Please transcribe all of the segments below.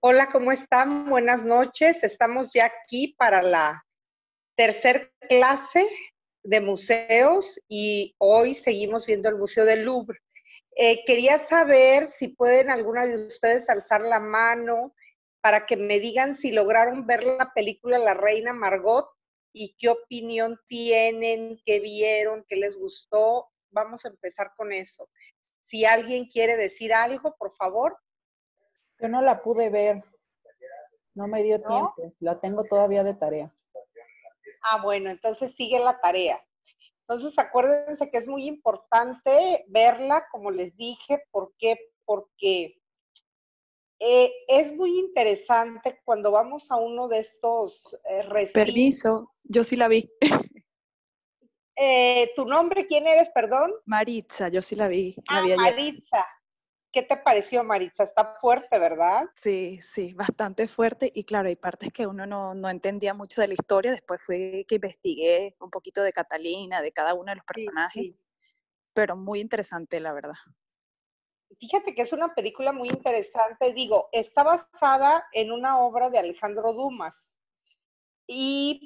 Hola, ¿cómo están? Buenas noches. Estamos ya aquí para la tercer clase de museos y hoy seguimos viendo el Museo del Louvre. Quería saber si pueden alguna de ustedes alzar la mano para que me digan si lograron ver la película La Reina Margot y qué opinión tienen, qué vieron, qué les gustó. Vamos a empezar con eso. Si alguien quiere decir algo, por favor, Yo no la pude ver, no me dio ¿no? tiempo, la tengo todavía de tarea. Bueno, entonces sigue la tarea. Entonces, acuérdense que es muy importante verla, como les dije. ¿Por qué? Porque es muy interesante cuando vamos a uno de estos recintos. Permiso, yo sí la vi. ¿Tu nombre quién eres, perdón? Maritza, yo sí la vi ayer. Maritza. ¿Qué te pareció, Maritza? Está fuerte, ¿verdad? Sí, sí, bastante fuerte y claro, hay partes que uno no entendía mucho de la historia, después fue que investigué un poquito de Catalina, de cada uno de los Sí, personajes, sí. pero muy interesante, la verdad. Fíjate que es una película muy interesante. Digo, está basada en una obra de Alejandro Dumas.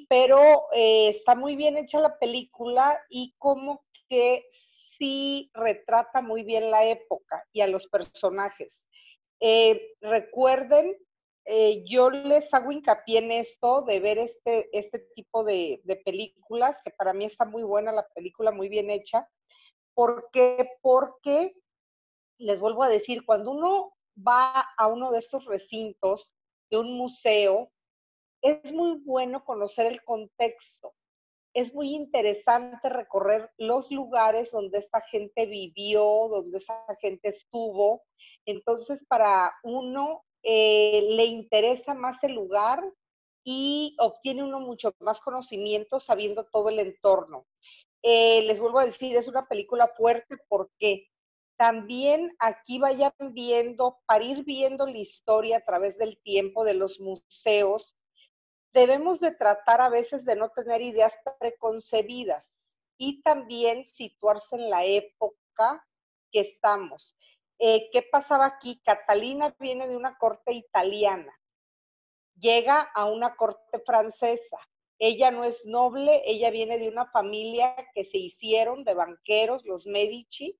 Pero está muy bien hecha la película y como que sí retrata muy bien la época y a los personajes. Recuerden, yo les hago hincapié en esto de ver este tipo de películas, que para mí está muy buena la película, muy bien hecha. ¿Por qué? Porque, les vuelvo a decir, cuando uno va a uno de estos recintos de un museo, es muy bueno conocer el contexto. Es muy interesante recorrer los lugares donde esta gente vivió, donde esta gente estuvo. Entonces, para uno le interesa más el lugar y obtiene uno mucho más conocimiento sabiendo todo el entorno. Les vuelvo a decir, es una película fuerte porque también aquí vayan viendo, para ir viendo la historia a través del tiempo de los museos, debemos de tratar a veces de no tener ideas preconcebidas y también situarse en la época que estamos. ¿Qué pasaba aquí? Catalina viene de una corte italiana, llega a una corte francesa. Ella no es noble, ella viene de una familia que se hicieron de banqueros, los Medici,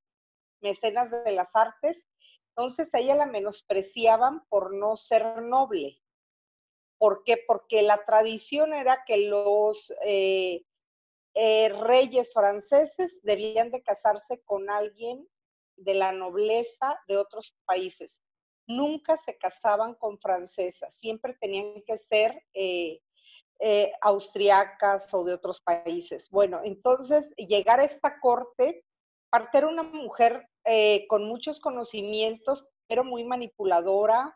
mecenas de las artes. Entonces a ella la menospreciaban por no ser noble. ¿Por qué? Porque la tradición era que los reyes franceses debían de casarse con alguien de la nobleza de otros países. Nunca se casaban con francesas, siempre tenían que ser austriacas o de otros países. Bueno, entonces llegar a esta corte, parte era una mujer con muchos conocimientos, pero muy manipuladora,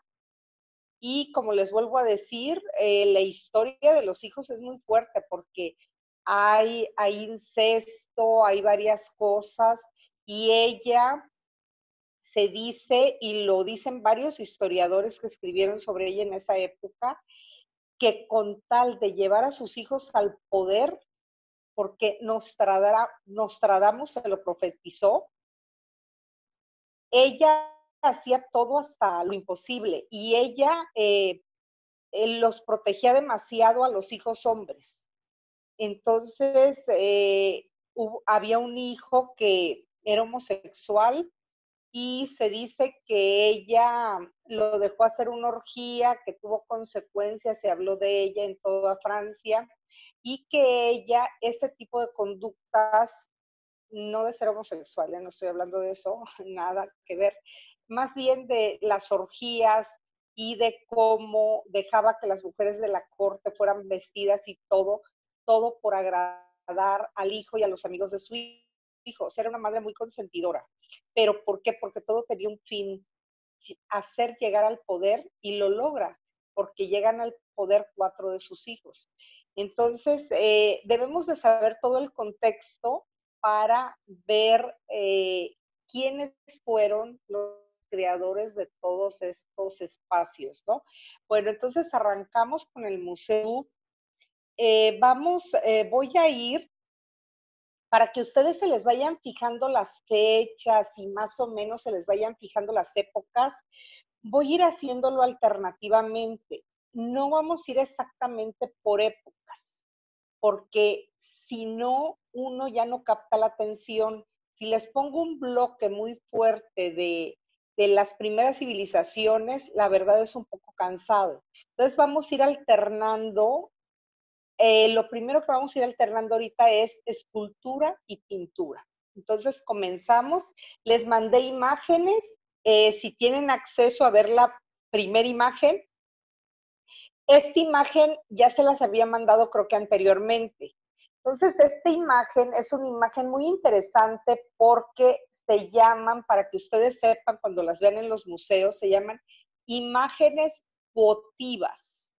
y como les vuelvo a decir, la historia de los hijos es muy fuerte porque hay incesto, hay varias cosas, y ella se dice, y lo dicen varios historiadores que escribieron sobre ella en esa época, que con tal de llevar a sus hijos al poder, porque Nostradamus se lo profetizó, ella hacía todo hasta lo imposible, y ella los protegía demasiado a los hijos hombres. Entonces, había un hijo que era homosexual y se dice que ella lo dejó hacer una orgía que tuvo consecuencias, se habló de ella en toda Francia, y que ella, ese tipo de conductas, no de ser homosexual, no estoy hablando de eso, nada que ver, más bien de las orgías y de cómo dejaba que las mujeres de la corte fueran vestidas y todo por agradar al hijo y a los amigos de su hijo. O sea, era una madre muy consentidora. ¿Pero por qué? Porque todo tenía un fin, hacer llegar al poder, y lo logra, porque llegan al poder 4 de sus hijos. Entonces, debemos de saber todo el contexto para ver quiénes fueron los creadores de todos estos espacios, ¿no? Bueno, entonces arrancamos con el museo. Voy a ir para que ustedes se les vayan fijando las fechas y más o menos se les vayan fijando las épocas, voy a ir haciéndolo alternativamente. No vamos a ir exactamente por épocas, porque si no, uno ya no capta la atención. Si les pongo un bloque muy fuerte de las primeras civilizaciones, la verdad es un poco cansado. Entonces vamos a ir alternando. Lo primero que vamos a ir alternando ahorita es escultura y pintura. Entonces comenzamos. Les mandé imágenes. Si tienen acceso a ver la primera imagen, esta imagen ya se las había mandado creo que anteriormente. Entonces, esta imagen es una imagen muy interesante porque se llaman, para que ustedes sepan, cuando las vean en los museos, se llaman imágenes votivas.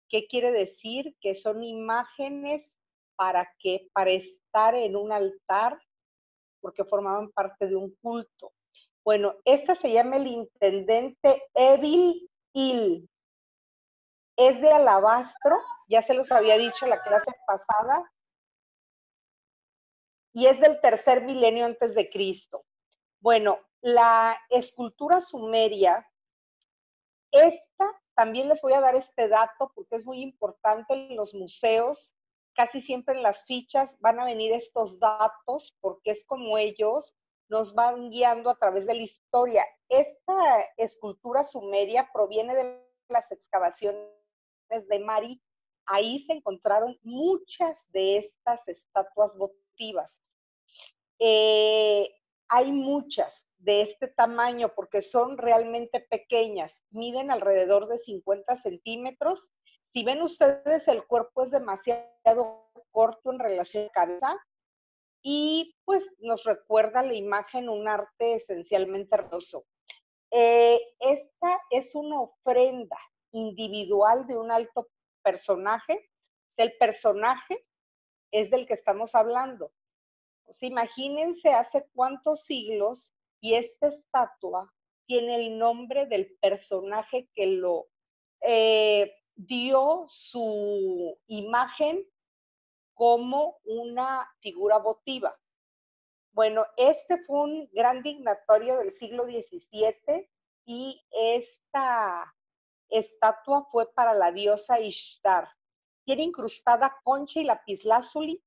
¿Qué quiere decir? Que son imágenes para qué? Para estar en un altar, porque formaban parte de un culto. Bueno, esta se llama el intendente Evil Hill. Es de alabastro, ya se los había dicho la clase pasada, y es del tercer milenio antes de Cristo. Bueno, la escultura sumeria, esta también les voy a dar este dato porque es muy importante en los museos. Casi siempre en las fichas van a venir estos datos porque es como ellos nos van guiando a través de la historia. Esta escultura sumeria proviene de las excavaciones de Mari. Ahí se encontraron muchas de estas estatuas votivas. Hay muchas de este tamaño porque son realmente pequeñas, miden alrededor de 50 centímetros. Si ven ustedes, el cuerpo es demasiado corto en relación a la cabeza y pues nos recuerda la imagen un arte esencialmente hermoso. Esta es una ofrenda individual de un alto personaje. O sea, el personaje es del que estamos hablando. O sea, imagínense hace cuántos siglos y esta estatua tiene el nombre del personaje que lo dio su imagen como una figura votiva. Bueno, este fue un gran dignatario del siglo XVII y esta estatua fue para la diosa Ishtar. Tiene incrustada concha y lapislázuli.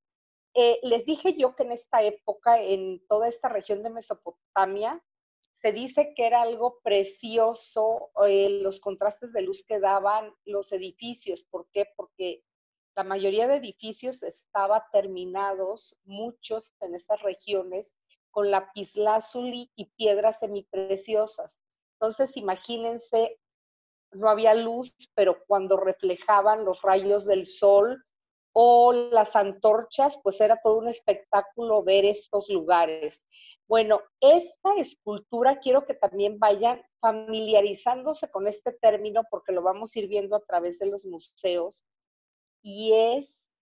Les dije yo que en esta época, en toda esta región de Mesopotamia, se dice que era algo precioso los contrastes de luz que daban los edificios. ¿Por qué? Porque la mayoría de edificios estaban terminados, muchos en estas regiones, con lapislázuli y piedras semipreciosas. Entonces, imagínense, no había luz, pero cuando reflejaban los rayos del sol o las antorchas, pues era todo un espectáculo ver estos lugares. Bueno, esta escultura quiero que también vayan familiarizándose con este término porque lo vamos a ir viendo a través de los museos, y es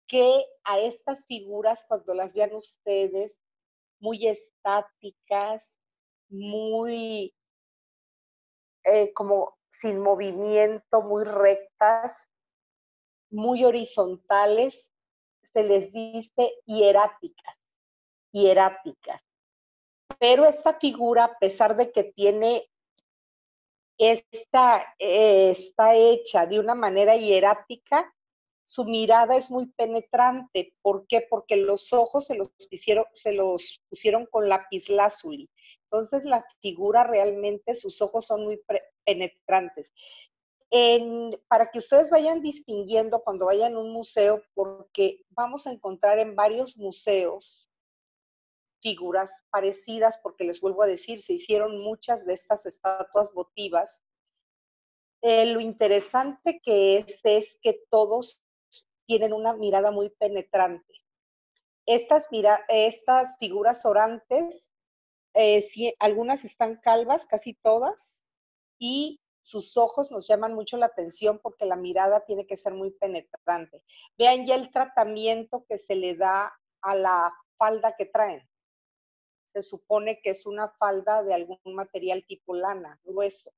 que a estas figuras, cuando las vean ustedes, muy estáticas, muy como sin movimiento, muy rectas, muy horizontales, se les dice hieráticas, hieráticas. Pero esta figura, a pesar de que tiene está hecha de una manera hierática, su mirada es muy penetrante. ¿Por qué? Porque los ojos se los pusieron con lapislázuli. Entonces la figura realmente, sus ojos son muy penetrantes. Para que ustedes vayan distinguiendo cuando vayan a un museo, porque vamos a encontrar en varios museos figuras parecidas, porque les vuelvo a decir, se hicieron muchas de estas estatuas votivas. Lo interesante que es que todos tienen una mirada muy penetrante. Estas figuras orantes, sí, algunas están calvas, casi todas, y sus ojos nos llaman mucho la atención porque la mirada tiene que ser muy penetrante. Vean ya el tratamiento que se le da a la falda que traen. Se supone que es una falda de algún material tipo lana, grueso.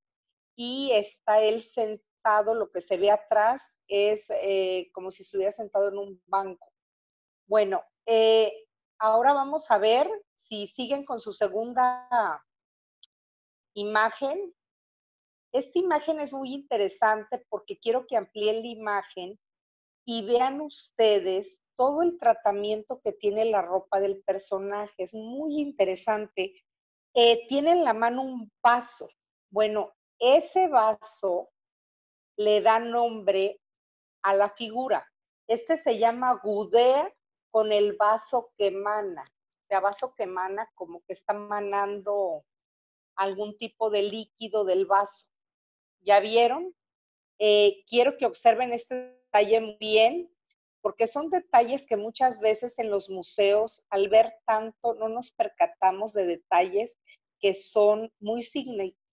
Y está él sentado, lo que se ve atrás es como si estuviera sentado en un banco. Bueno, ahora vamos a ver si siguen con su segunda imagen. Esta imagen es muy interesante porque quiero que amplíen la imagen y vean ustedes todo el tratamiento que tiene la ropa del personaje. Es muy interesante. Tiene en la mano un vaso. Bueno, ese vaso le da nombre a la figura. Este se llama Gudea con el vaso que emana. O sea, vaso que emana como que está manando algún tipo de líquido del vaso. ¿Ya vieron? Quiero que observen este detalle bien, porque son detalles que muchas veces en los museos, al ver tanto, no nos percatamos de detalles que son muy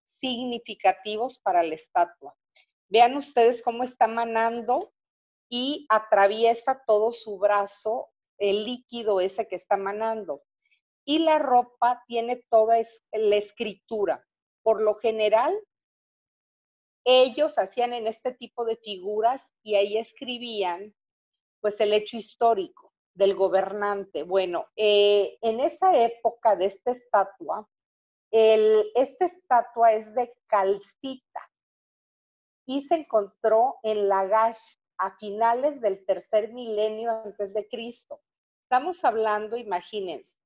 significativos para la estatua. Vean ustedes cómo está manando y atraviesa todo su brazo el líquido ese que está manando. Y la ropa tiene toda la escritura. Por lo general, ellos hacían en este tipo de figuras y ahí escribían pues el hecho histórico del gobernante. Bueno, en esa época de esta estatua, esta estatua es de calcita y se encontró en Lagash a finales del tercer milenio antes de Cristo. Estamos hablando, imagínense,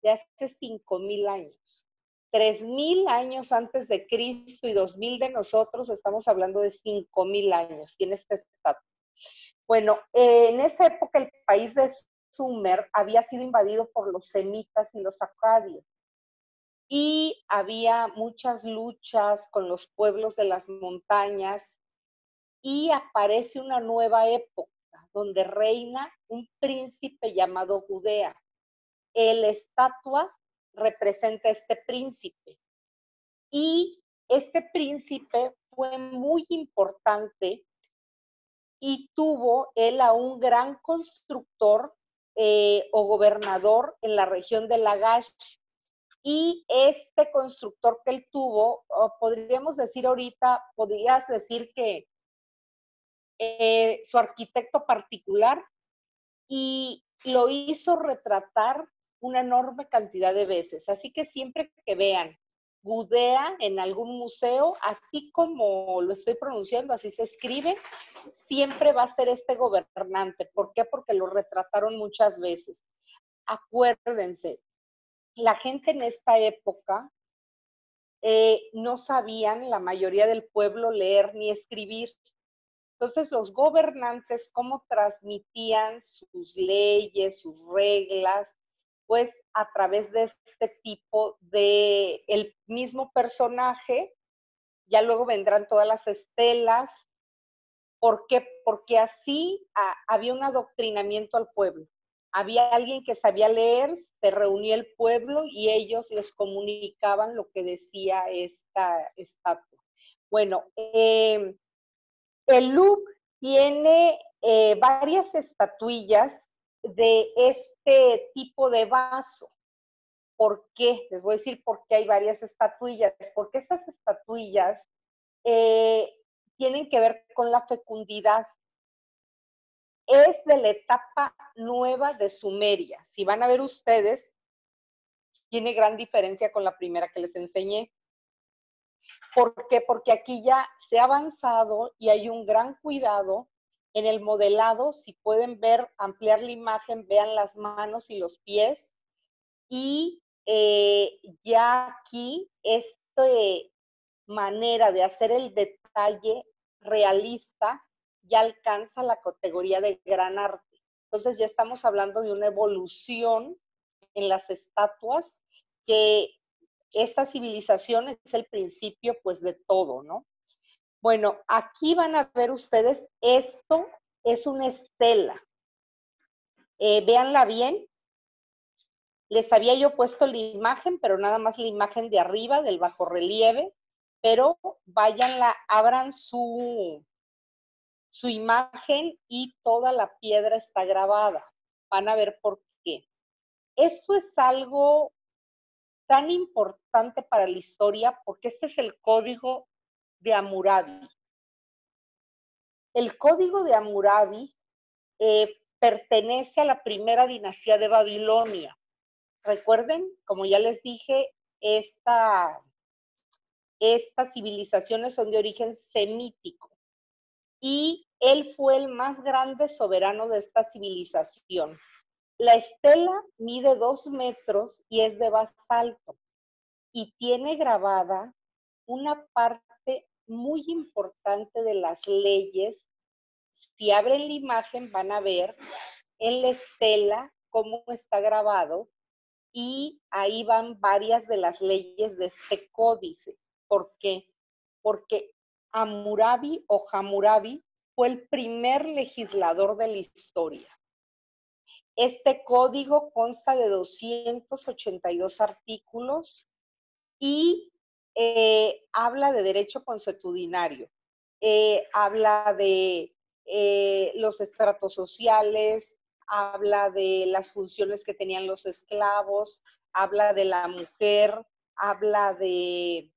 de hace 5,000 años. 3,000 años antes de Cristo y 2,000 de nosotros, estamos hablando de 5,000 años, tiene esta estatua. Bueno, en esa época el país de Sumer había sido invadido por los semitas y los acadios y había muchas luchas con los pueblos de las montañas y aparece una nueva época donde reina un príncipe llamado Judea. La estatua representa a este príncipe y este príncipe fue muy importante y tuvo él a un gran constructor o gobernador en la región de Lagash. Y este constructor que él tuvo, podríamos decir ahorita, podrías decir que su arquitecto particular, y lo hizo retratar una enorme cantidad de veces. Así que siempre que vean Gudea en algún museo, así como lo estoy pronunciando, así se escribe, siempre va a ser este gobernante. ¿Por qué? Porque lo retrataron muchas veces. Acuérdense, la gente en esta época no sabían, la mayoría del pueblo, leer ni escribir. Entonces, los gobernantes, ¿cómo transmitían sus leyes, sus reglas? Pues a través de este tipo de el mismo personaje, ya luego vendrán todas las estelas. ¿Por qué? Porque así había un adoctrinamiento al pueblo. Había alguien que sabía leer, se reunía el pueblo y ellos les comunicaban lo que decía esta estatua. Bueno, el Louvre tiene varias estatuillas de este tipo de vaso. ¿Por qué? Les voy a decir por qué hay varias estatuillas. Porque estas estatuillas tienen que ver con la fecundidad. Es de la etapa nueva de Sumeria. Si van a ver ustedes, tiene gran diferencia con la primera que les enseñé. ¿Por qué? Porque aquí ya se ha avanzado y hay un gran cuidado en el modelado. Si pueden ver, ampliar la imagen, vean las manos y los pies. Y ya aquí esta manera de hacer el detalle realista ya alcanza la categoría de gran arte. Entonces ya estamos hablando de una evolución en las estatuas, que esta civilización es el principio pues de todo, ¿no? Bueno, aquí van a ver ustedes, esto es una estela. Véanla bien. Les había yo puesto la imagen, pero nada más la imagen de arriba, del bajorrelieve, pero váyanla, abran su imagen y toda la piedra está grabada. Van a ver por qué. Esto es algo tan importante para la historia porque este es el código de Hammurabi. El código de Hammurabi pertenece a la primera dinastía de Babilonia. Recuerden, como ya les dije, estas civilizaciones son de origen semítico y él fue el más grande soberano de esta civilización. La estela mide 2 metros y es de basalto y tiene grabada una parte muy importante de las leyes. Si abren la imagen van a ver en la estela cómo está grabado y ahí van varias de las leyes de este códice. ¿Por qué? Porque Hammurabi o Hammurabi fue el primer legislador de la historia. Este código consta de 282 artículos y habla de derecho consuetudinario, habla de los estratos sociales, habla de las funciones que tenían los esclavos, habla de la mujer, habla de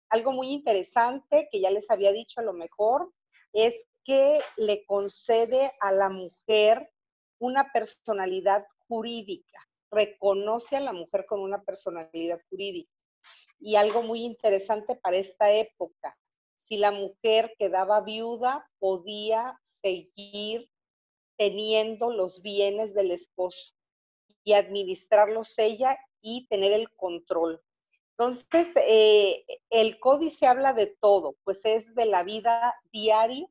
algo muy interesante que ya les había dicho a lo mejor, es que le concede a la mujer una personalidad jurídica, reconoce a la mujer con una personalidad jurídica. Y algo muy interesante para esta época, si la mujer quedaba viuda, podía seguir teniendo los bienes del esposo y administrarlos ella y tener el control. Entonces, el códice habla de todo, pues es de la vida diaria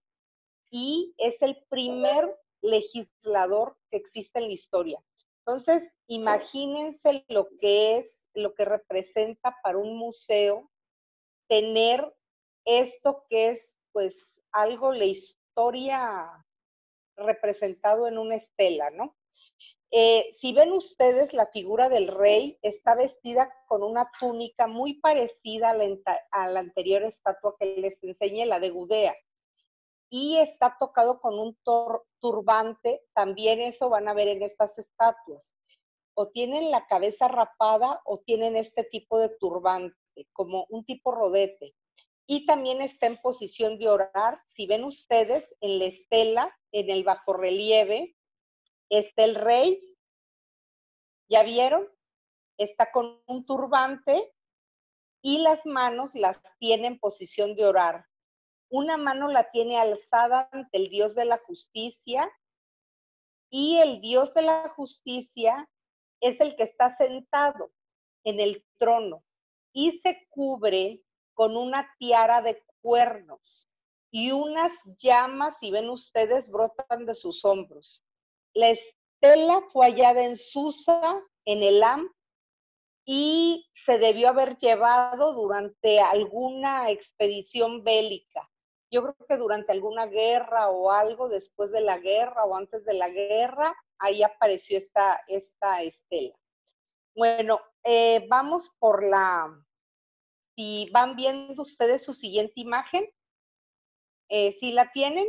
y es el primer legislador que existe en la historia. Entonces, imagínense lo que es, lo que representa para un museo tener esto que es, pues, algo, la historia representado en una estela, ¿no? Si ven ustedes la figura del rey, está vestida con una túnica muy parecida a la anterior estatua que les enseñé, la de Gudea. Y está tocado con un turbante, también eso van a ver en estas estatuas. O tienen la cabeza rapada o tienen este tipo de turbante, como un tipo rodete. Y también está en posición de orar. Si ven ustedes en la estela, en el bajorrelieve, está el rey. ¿Ya vieron? Está con un turbante y las manos las tiene en posición de orar. Una mano la tiene alzada ante el Dios de la justicia y el Dios de la justicia es el que está sentado en el trono y se cubre con una tiara de cuernos y unas llamas, si ven ustedes, brotan de sus hombros. La estela fue hallada en Susa, en Elam, y se debió haber llevado durante alguna expedición bélica. Yo creo que durante alguna guerra o algo, después de la guerra o antes de la guerra, ahí apareció esta estela. Bueno, vamos por si van viendo ustedes su siguiente imagen, si la tienen,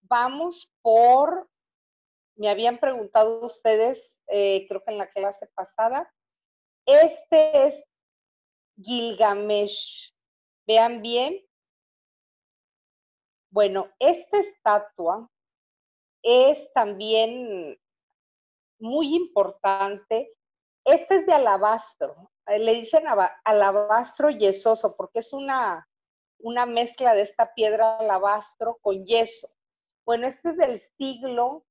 vamos por, me habían preguntado ustedes, creo que en la clase pasada, este es Gilgamesh. Vean bien. Bueno, esta estatua es también muy importante. Este es de alabastro. Le dicen alabastro yesoso porque es una mezcla de esta piedra alabastro con yeso. Bueno, este es del siglo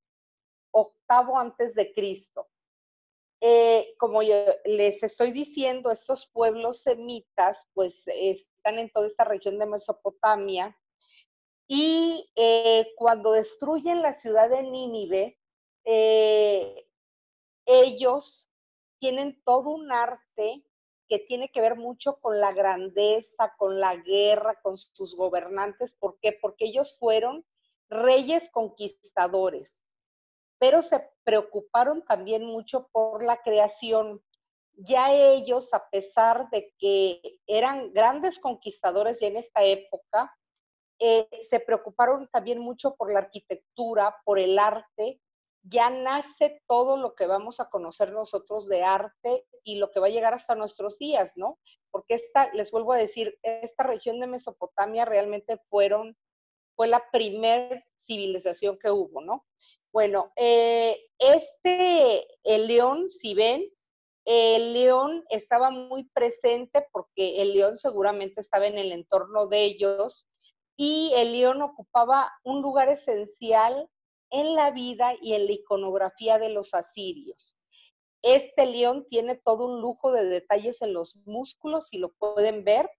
VIII antes de Cristo. Como yo les estoy diciendo, estos pueblos semitas pues están en toda esta región de Mesopotamia y cuando destruyen la ciudad de Nínive, ellos tienen todo un arte que tiene que ver mucho con la grandeza, con la guerra, con sus gobernantes. ¿Por qué? Porque ellos fueron reyes conquistadores, pero se preocuparon también mucho por la creación. Ya ellos, a pesar de que eran grandes conquistadores ya en esta época, se preocuparon también mucho por la arquitectura, por el arte. Ya nace todo lo que vamos a conocer nosotros de arte y lo que va a llegar hasta nuestros días, ¿no? Porque les vuelvo a decir, esta región de Mesopotamia realmente fueron fue la primer civilización que hubo, ¿no? Bueno, el león, si ven, el león estaba muy presente porque el león seguramente estaba en el entorno de ellos y el león ocupaba un lugar esencial en la vida y en la iconografía de los asirios. Este león tiene todo un lujo de detalles en los músculos, si lo pueden ver.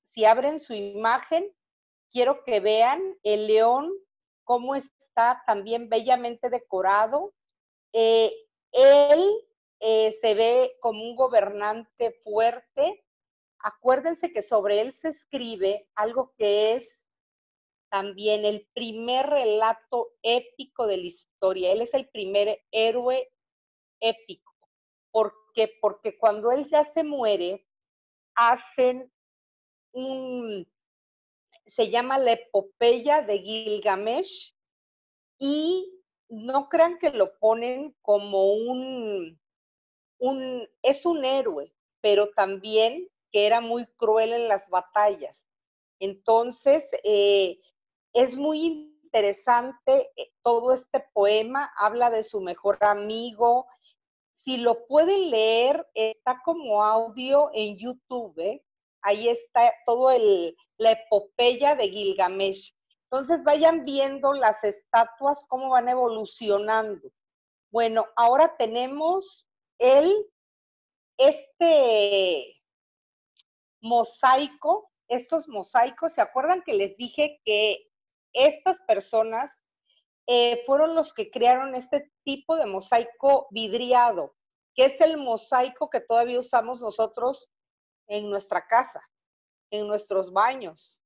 Si abren su imagen, quiero que vean el león, cómo está también bellamente decorado. Él se ve como un gobernante fuerte. Acuérdense que sobre él se escribe algo que es también el primer relato épico de la historia. Él es el primer héroe épico. ¿Por qué? Porque cuando él ya se muere, hacen se llama la epopeya de Gilgamesh, y no crean que lo ponen como es un héroe, pero también que era muy cruel en las batallas. Entonces, es muy interesante todo este poema, habla de su mejor amigo. Si lo pueden leer, está como audio en YouTube, ¿eh? Ahí está todo la epopeya de Gilgamesh. Entonces vayan viendo las estatuas, cómo van evolucionando. Bueno, ahora tenemos este mosaico, estos mosaicos. ¿Se acuerdan que les dije que estas personas fueron los que crearon este tipo de mosaico vidriado, que es el mosaico que todavía usamos nosotros en nuestra casa, en nuestros baños,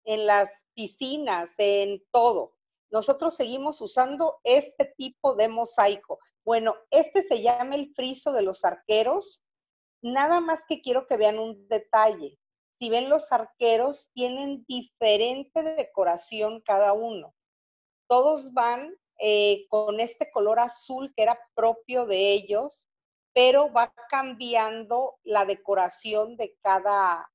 en las piscinas, en todo? Nosotros seguimos usando este tipo de mosaico. Bueno, este se llama el friso de los arqueros. Nada más que quiero que vean un detalle. Si ven, los arqueros tienen diferente decoración cada uno. Todos van con este color azul que era propio de ellos, pero va cambiando la decoración de cada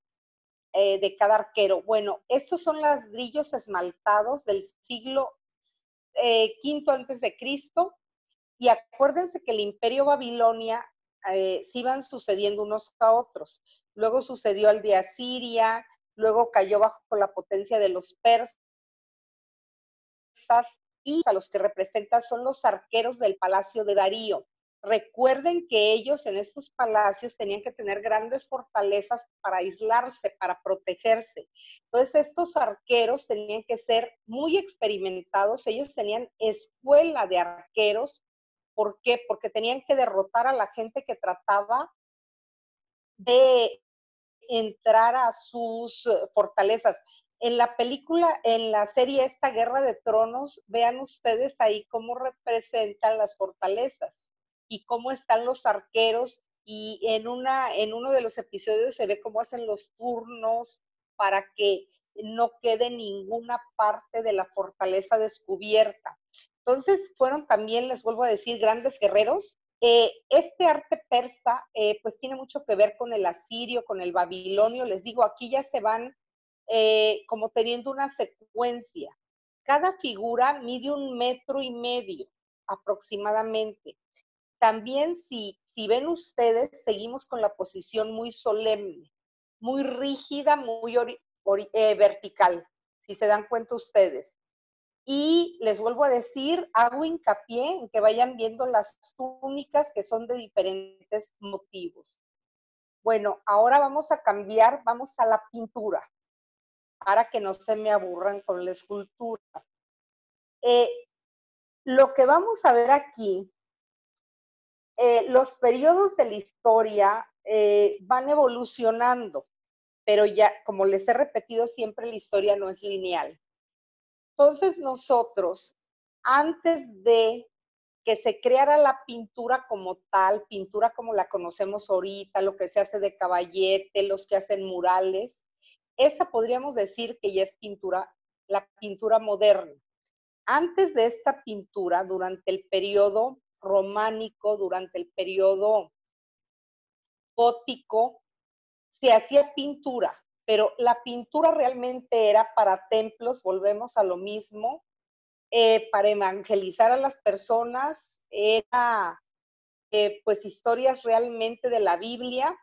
arquero. Bueno, estos son ladrillos esmaltados del siglo V antes de Cristo, y acuérdense que el imperio Babilonia se iban sucediendo unos a otros. Luego sucedió el de Asiria, luego cayó bajo la potencia de los persas, y a los que representan son los arqueros del palacio de Darío. Recuerden que ellos en estos palacios tenían que tener grandes fortalezas para aislarse, para protegerse. Entonces estos arqueros tenían que ser muy experimentados. Ellos tenían escuela de arqueros. ¿Por qué? Porque tenían que derrotar a la gente que trataba de entrar a sus fortalezas. En la película, en la serie esta Guerra de Tronos, vean ustedes ahí cómo representan las fortalezas y cómo están los arqueros, y en uno de los episodios se ve cómo hacen los turnos para que no quede ninguna parte de la fortaleza descubierta. Entonces fueron también, les vuelvo a decir, grandes guerreros. Este arte persa pues tiene mucho que ver con el asirio, con el babilonio. Les digo, aquí ya se van como teniendo una secuencia. Cada figura mide 1,5 metros aproximadamente. También si ven ustedes, seguimos con la posición muy solemne, muy rígida, muy vertical, si se dan cuenta ustedes. Y les vuelvo a decir, hago hincapié en que vayan viendo las túnicas, que son de diferentes motivos. Bueno, ahora vamos a cambiar, vamos a la pintura, para que no se me aburran con la escultura. Lo que vamos a ver aquí, los periodos de la historia van evolucionando, pero ya, como les he repetido siempre, la historia no es lineal. Entonces nosotros, antes de que se creara la pintura como tal, pintura como la conocemos ahorita, lo que se hace de caballete, los que hacen murales, esa podríamos decir que ya es pintura, la pintura moderna. Antes de esta pintura, durante el periodo románico, durante el periodo gótico, se hacía pintura, pero la pintura realmente era para templos, volvemos a lo mismo, para evangelizar a las personas, era pues historias realmente de la Biblia.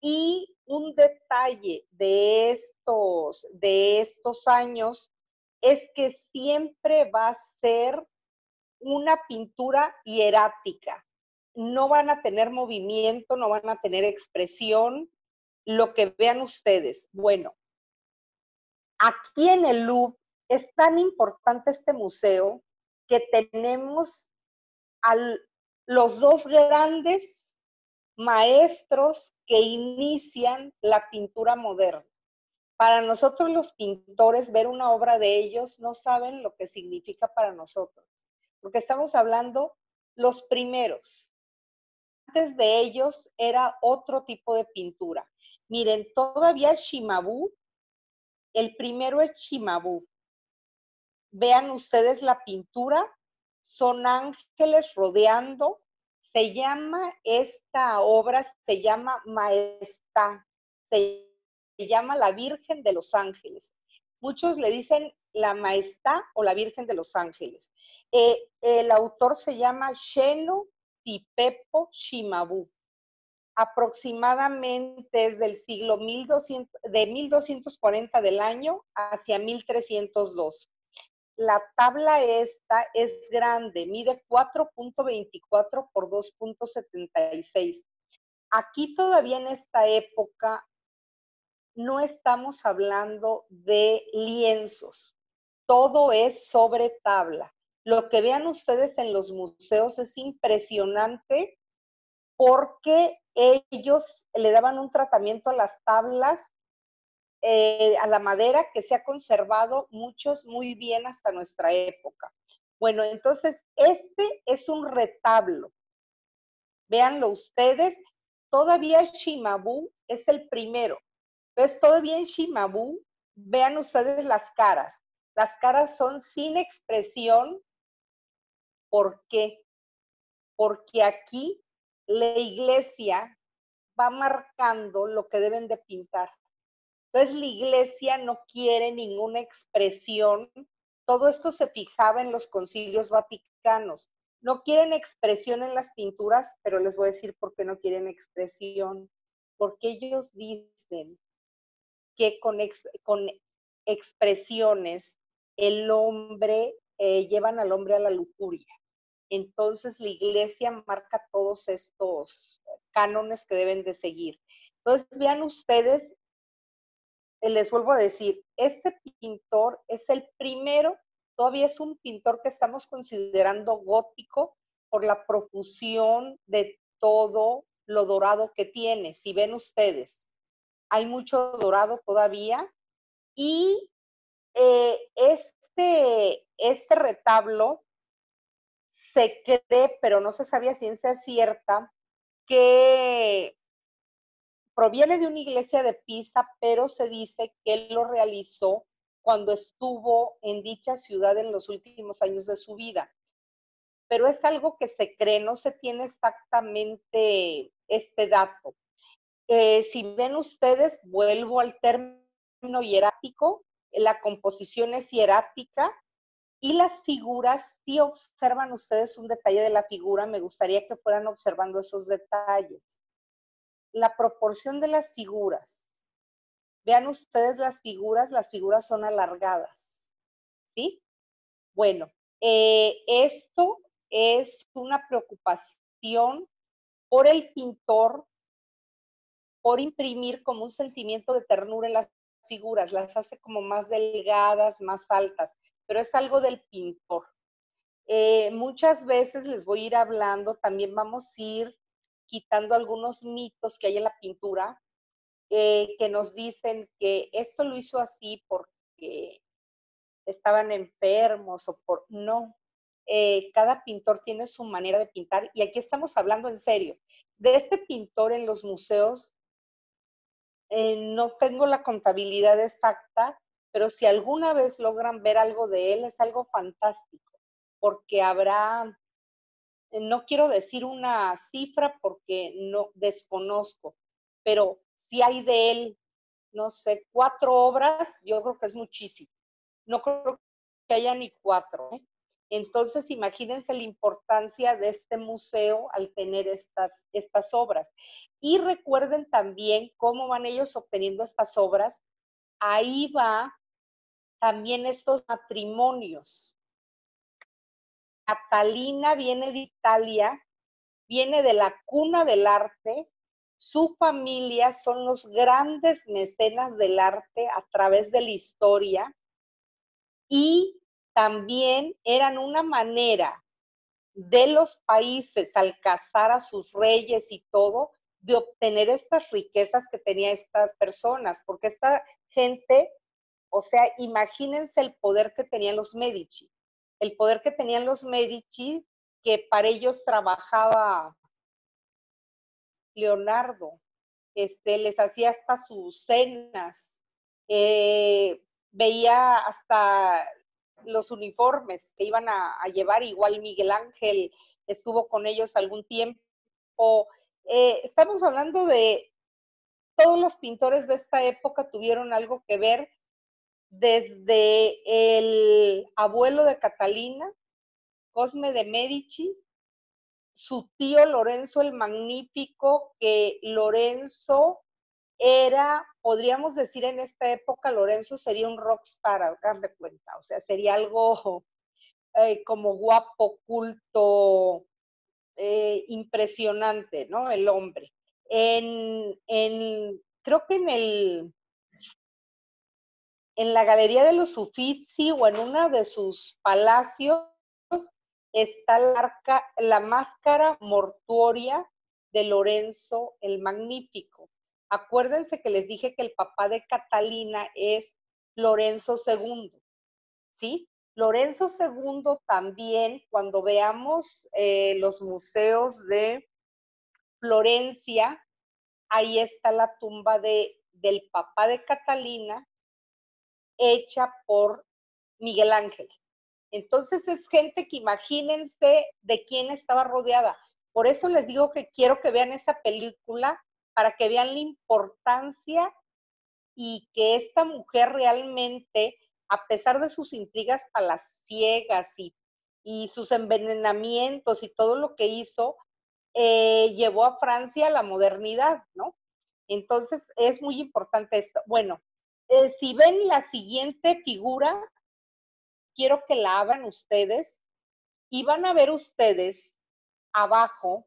Y un detalle de estos años es que siempre va a ser una pintura hierática. No van a tener movimiento, no van a tener expresión, lo que vean ustedes. Bueno, aquí en el Louvre es tan importante este museo que tenemos a los dos grandes maestros que inician la pintura moderna. Para nosotros los pintores, ver una obra de ellos no saben lo que significa para nosotros, porque estamos hablando los primeros. Antes de ellos era otro tipo de pintura. Miren, todavía Cimabue, el primero es Cimabue. Vean ustedes la pintura, son ángeles rodeando. Se llama esta obra, se llama Maestá, se llama la Virgen de los Ángeles. Muchos le dicen la Maestá o la Virgen de los Ángeles. El autor se llama Sheno Tipepo Cimabue. Aproximadamente es del siglo 1240 del año hacia 1302. La tabla esta es grande, mide 4.24 por 2.76. Aquí todavía en esta época no estamos hablando de lienzos, todo es sobre tabla. Lo que vean ustedes en los museos es impresionante porque ellos le daban un tratamiento a las tablas, a la madera, que se ha conservado muchos muy bien hasta nuestra época. Bueno, entonces este es un retablo. Véanlo ustedes, todavía Cimabue es el primero. Entonces todavía en Cimabue, vean ustedes las caras. Las caras son sin expresión. ¿Por qué? Porque aquí la iglesia va marcando lo que deben de pintar. Entonces la iglesia no quiere ninguna expresión. Todo esto se fijaba en los concilios vaticanos. No quieren expresión en las pinturas, pero les voy a decir por qué no quieren expresión. Porque ellos dicen que con expresiones el hombre, llevan al hombre a la lujuria. Entonces la iglesia marca todos estos cánones que deben de seguir. Entonces vean ustedes, les vuelvo a decir, este pintor es el primero, todavía es un pintor que estamos considerando gótico por la profusión de todo lo dorado que tiene. Si ven ustedes, hay mucho dorado todavía. Y este retablo se cree, pero no se sabía ciencia cierta, que proviene de una iglesia de Pisa, pero se dice que él lo realizó cuando estuvo en dicha ciudad en los últimos años de su vida. Pero es algo que se cree, no se tiene exactamente este dato. Si ven ustedes, vuelvo al término hierático, la composición es hierática y las figuras, si observan ustedes un detalle de la figura, me gustaría que fueran observando esos detalles. La proporción de las figuras. Vean ustedes las figuras son alargadas, ¿sí? Bueno, esto es una preocupación por el pintor, por imprimir como un sentimiento de ternura en las figuras, las hace como más delgadas, más altas, pero es algo del pintor. Muchas veces les voy a ir hablando, también vamos a ir quitando algunos mitos que hay en la pintura, que nos dicen que esto lo hizo así porque estaban enfermos o por... No, cada pintor tiene su manera de pintar y aquí estamos hablando en serio. De este pintor en los museos, no tengo la contabilidad exacta, pero si alguna vez logran ver algo de él, es algo fantástico, porque habrá, no quiero decir una cifra porque no desconozco, pero si hay de él no sé, 4 obras, yo creo que es muchísimo. No creo que haya ni 4, ¿eh? Entonces, imagínense la importancia de este museo al tener estas obras. Y recuerden también cómo van ellos obteniendo estas obras. Ahí va también estos matrimonios. Catalina viene de Italia, viene de la cuna del arte, su familia son los grandes mecenas del arte a través de la historia y también eran una manera de los países al casar a sus reyes y todo, de obtener estas riquezas que tenían estas personas, porque esta gente, o sea, imagínense el poder que tenían los Medici, el poder que tenían los Medici, que para ellos trabajaba Leonardo, les hacía hasta sus cenas, veía hasta los uniformes que iban a llevar, igual Miguel Ángel estuvo con ellos algún tiempo. Estamos hablando de todos los pintores de esta época tuvieron algo que ver, desde el abuelo de Catalina, Cosme de Medici, su tío Lorenzo el Magnífico, que Lorenzo era, podríamos decir en esta época, Lorenzo sería un rockstar, hagan de cuenta, o sea, sería algo como guapo, culto, impresionante, ¿no? El hombre. Creo que en la Galería de los Uffizi o en uno de sus palacios está la máscara mortuoria de Lorenzo el Magnífico. Acuérdense que les dije que el papá de Catalina es Lorenzo II, ¿sí? Lorenzo II también, cuando veamos los museos de Florencia, ahí está la tumba del papá de Catalina, hecha por Miguel Ángel. Entonces es gente que imagínense de quién estaba rodeada. Por eso les digo que quiero que vean esa película para que vean la importancia y que esta mujer realmente, a pesar de sus intrigas palaciegas y sus envenenamientos y todo lo que hizo, llevó a Francia a la modernidad, ¿no? Entonces es muy importante esto. Bueno, si ven la siguiente figura, quiero que la abran ustedes y van a ver ustedes abajo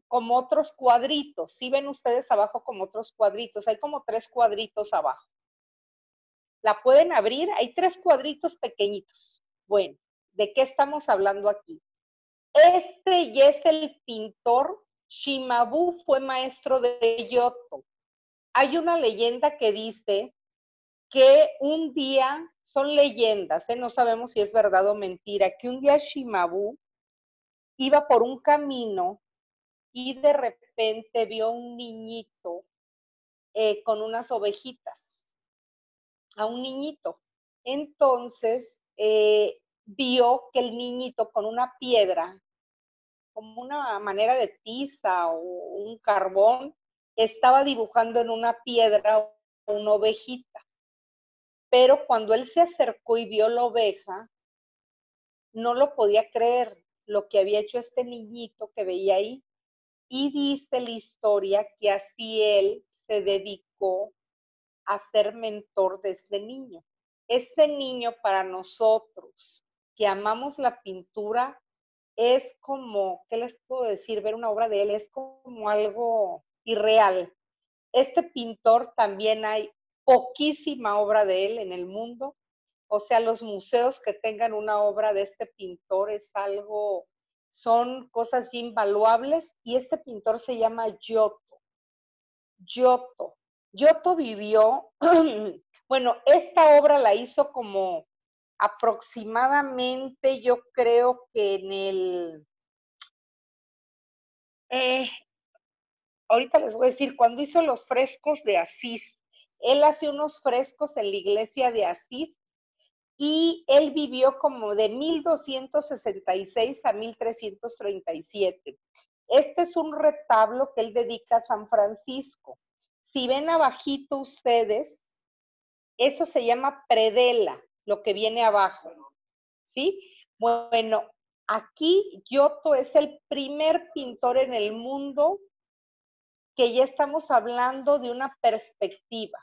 como otros cuadritos. ¿Sí ven ustedes abajo como otros cuadritos? Hay como 3 cuadritos abajo. La pueden abrir, hay 3 cuadritos pequeñitos. Bueno, ¿de qué estamos hablando aquí? Este ya es el pintor. Cimabue fue maestro de Giotto. Hay una leyenda que dice que un día, son leyendas, no sabemos si es verdad o mentira, que un día Cimabue iba por un camino y de repente vio un niñito con unas ovejitas, a un niñito. Entonces vio que el niñito con una piedra, como una manera de tiza o un carbón, estaba dibujando en una piedra una ovejita. Pero cuando él se acercó y vio la oveja, no lo podía creer lo que había hecho este niñito que veía ahí. Y dice la historia que así él se dedicó a ser mentor desde niño. Este niño para nosotros que amamos la pintura es como, ¿qué les puedo decir? Ver una obra de él es como algo irreal. Este pintor también hay poquísima obra de él en el mundo. O sea, los museos que tengan una obra de este pintor es algo, son cosas invaluables. Y este pintor se llama Giotto. Giotto. Giotto vivió, bueno, esta obra la hizo como aproximadamente, yo creo que en el, ahorita les voy a decir, cuando hizo los frescos de Asís, él hace unos frescos en la iglesia de Asís y él vivió como de 1266 a 1337. Este es un retablo que él dedica a San Francisco. Si ven abajito ustedes, eso se llama predela, lo que viene abajo, ¿sí? Bueno, aquí Giotto es el primer pintor en el mundo que ya estamos hablando de una perspectiva.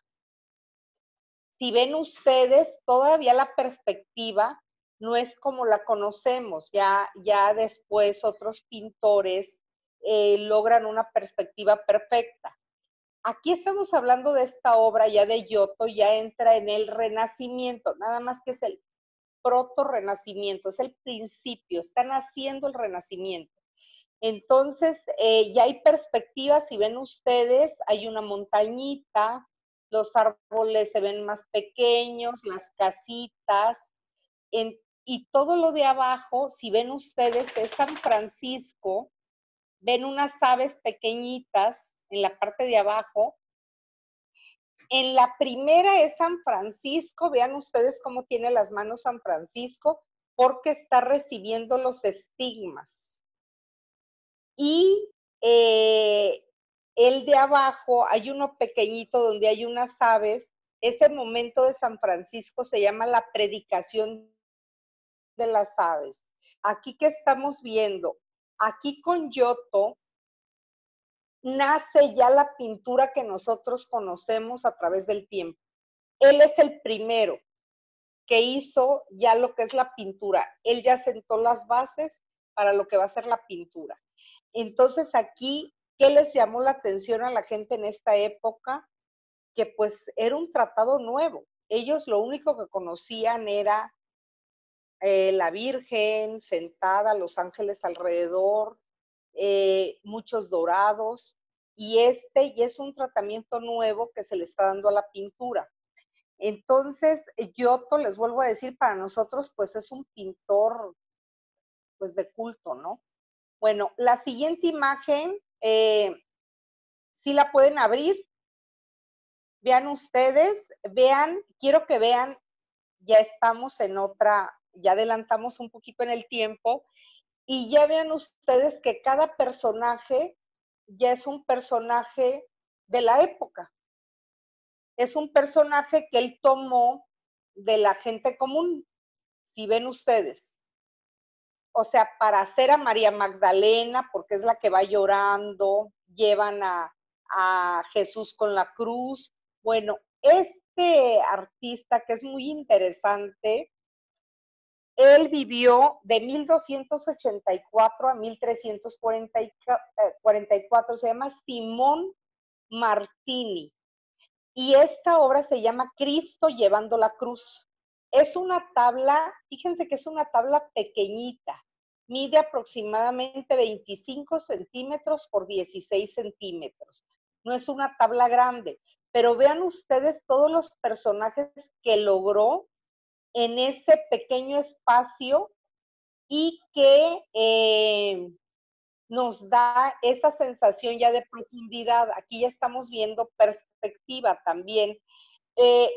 Si ven ustedes, todavía la perspectiva no es como la conocemos, ya después otros pintores logran una perspectiva perfecta. Aquí estamos hablando de esta obra ya de Giotto, ya entra en el Renacimiento, nada más que es el proto-renacimiento, es el principio, están haciendo el Renacimiento. Entonces, ya hay perspectivas, si ven ustedes, hay una montañita, los árboles se ven más pequeños, las casitas, y todo lo de abajo, si ven ustedes, es San Francisco, ven unas aves pequeñitas en la parte de abajo. En la primera es San Francisco, vean ustedes cómo tiene las manos San Francisco, porque está recibiendo los estigmas. Y el de abajo, hay uno pequeñito donde hay unas aves. Ese momento de San Francisco se llama la predicación de las aves. Aquí que estamos viendo, aquí con Giotto nace ya la pintura que nosotros conocemos a través del tiempo. Él es el primero que hizo ya lo que es la pintura. Él ya sentó las bases para lo que va a ser la pintura. Entonces aquí, ¿qué les llamó la atención a la gente en esta época? Que pues era un tratado nuevo. Ellos lo único que conocían era la Virgen sentada, los ángeles alrededor, muchos dorados, y ya es un tratamiento nuevo que se le está dando a la pintura. Entonces, Giotto, les vuelvo a decir, para nosotros pues es un pintor pues de culto, ¿no? Bueno, la siguiente imagen, si la pueden abrir, vean ustedes, vean, quiero que vean, ya estamos en otra, ya adelantamos un poquito en el tiempo, y ya vean ustedes que cada personaje ya es un personaje de la época. Es un personaje que él tomó de la gente común, si ven ustedes. O sea, para hacer a María Magdalena, porque es la que va llorando, llevan a Jesús con la cruz. Bueno, este artista que es muy interesante, él vivió de 1284 a 1344, se llama Simón Martini. Y esta obra se llama Cristo llevando la cruz. Es una tabla, fíjense que es una tabla pequeñita, mide aproximadamente 25 centímetros por 16 centímetros. No es una tabla grande, pero vean ustedes todos los personajes que logró en ese pequeño espacio y que nos da esa sensación ya de profundidad. Aquí ya estamos viendo perspectiva también. Él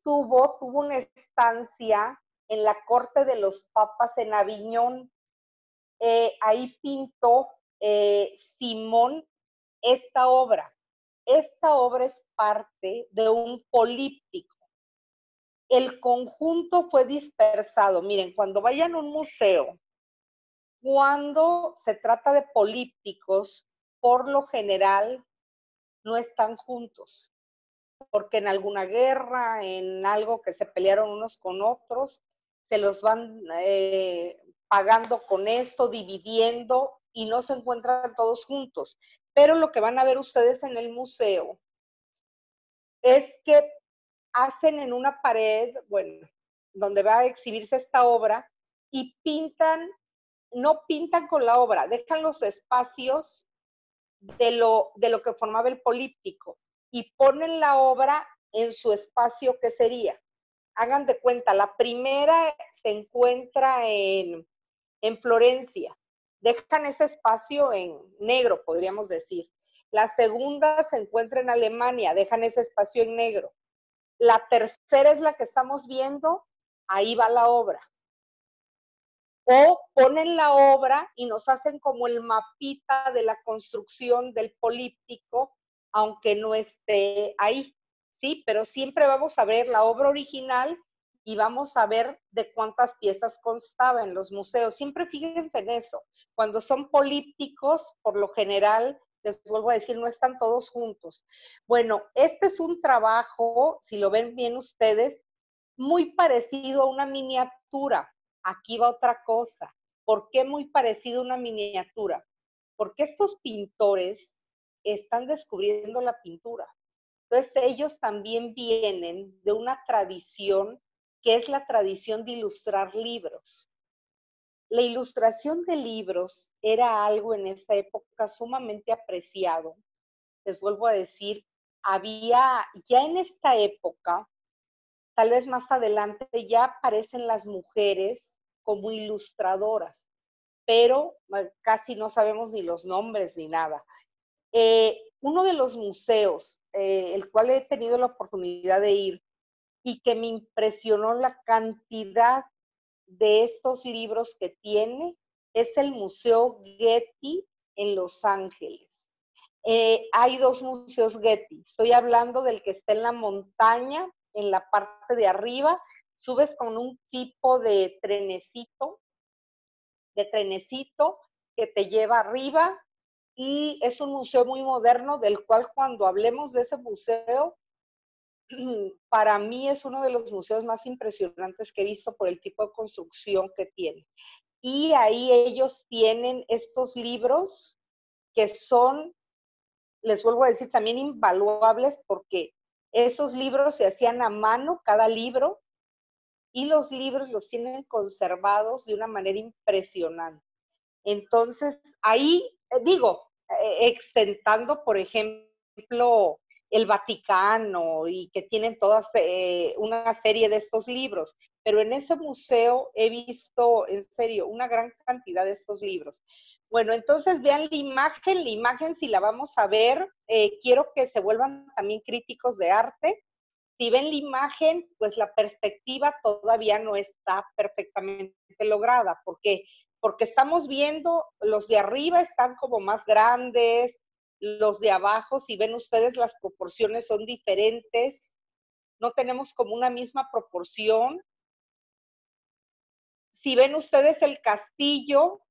tuvo una estancia en la corte de los papas en Aviñón. Ahí pintó Simón esta obra. Esta obra es parte de un políptico. El conjunto fue dispersado. Miren, cuando vayan a un museo, cuando se trata de polípticos, por lo general no están juntos, porque en alguna guerra, en algo que se pelearon unos con otros, se los van pagando con esto, dividiendo y no se encuentran todos juntos. Pero lo que van a ver ustedes en el museo es que hacen en una pared, bueno, donde va a exhibirse esta obra, y pintan, no pintan con la obra, dejan los espacios de lo que formaba el políptico y ponen la obra en su espacio que sería. Hagan de cuenta, la primera se encuentra en Florencia, dejan ese espacio en negro, podríamos decir. La segunda se encuentra en Alemania, dejan ese espacio en negro. La tercera es la que estamos viendo, ahí va la obra. O ponen la obra y nos hacen como el mapita de la construcción del políptico aunque no esté ahí, ¿sí? Pero siempre vamos a ver la obra original y vamos a ver de cuántas piezas constaba en los museos. Siempre fíjense en eso. Cuando son polípticos, por lo general, les vuelvo a decir, no están todos juntos. Bueno, este es un trabajo, si lo ven bien ustedes, muy parecido a una miniatura. Aquí va otra cosa. ¿Por qué muy parecido a una miniatura? Porque estos pintores están descubriendo la pintura. Entonces ellos también vienen de una tradición que es la tradición de ilustrar libros. La ilustración de libros era algo en esa época sumamente apreciado. Les vuelvo a decir, había ya en esta época, tal vez más adelante, ya aparecen las mujeres como ilustradoras, pero casi no sabemos ni los nombres ni nada. Uno de los museos, el cual he tenido la oportunidad de ir y que me impresionó la cantidad de estos libros que tiene, es el Museo Getty en Los Ángeles. Hay dos museos Getty. Estoy hablando del que está en la montaña, en la parte de arriba. Subes con un tipo de trenecito que te lleva arriba y es un museo muy moderno del cual cuando hablemos de ese museo, para mí es uno de los museos más impresionantes que he visto por el tipo de construcción que tiene. Y ahí ellos tienen estos libros que son, les vuelvo a decir, también invaluables porque esos libros se hacían a mano, cada libro, y los libros los tienen conservados de una manera impresionante. Entonces, ahí digo, exentando, por ejemplo, el Vaticano y que tienen todas una serie de estos libros, pero en ese museo he visto, en serio, una gran cantidad de estos libros. Bueno, entonces vean la imagen si la vamos a ver, quiero que se vuelvan también críticos de arte. Si ven la imagen, pues la perspectiva todavía no está perfectamente lograda. ¿Por qué? Porque estamos viendo, los de arriba están como más grandes, los de abajo, si ven ustedes, las proporciones son diferentes, no tenemos como una misma proporción. Si ven ustedes el castillo,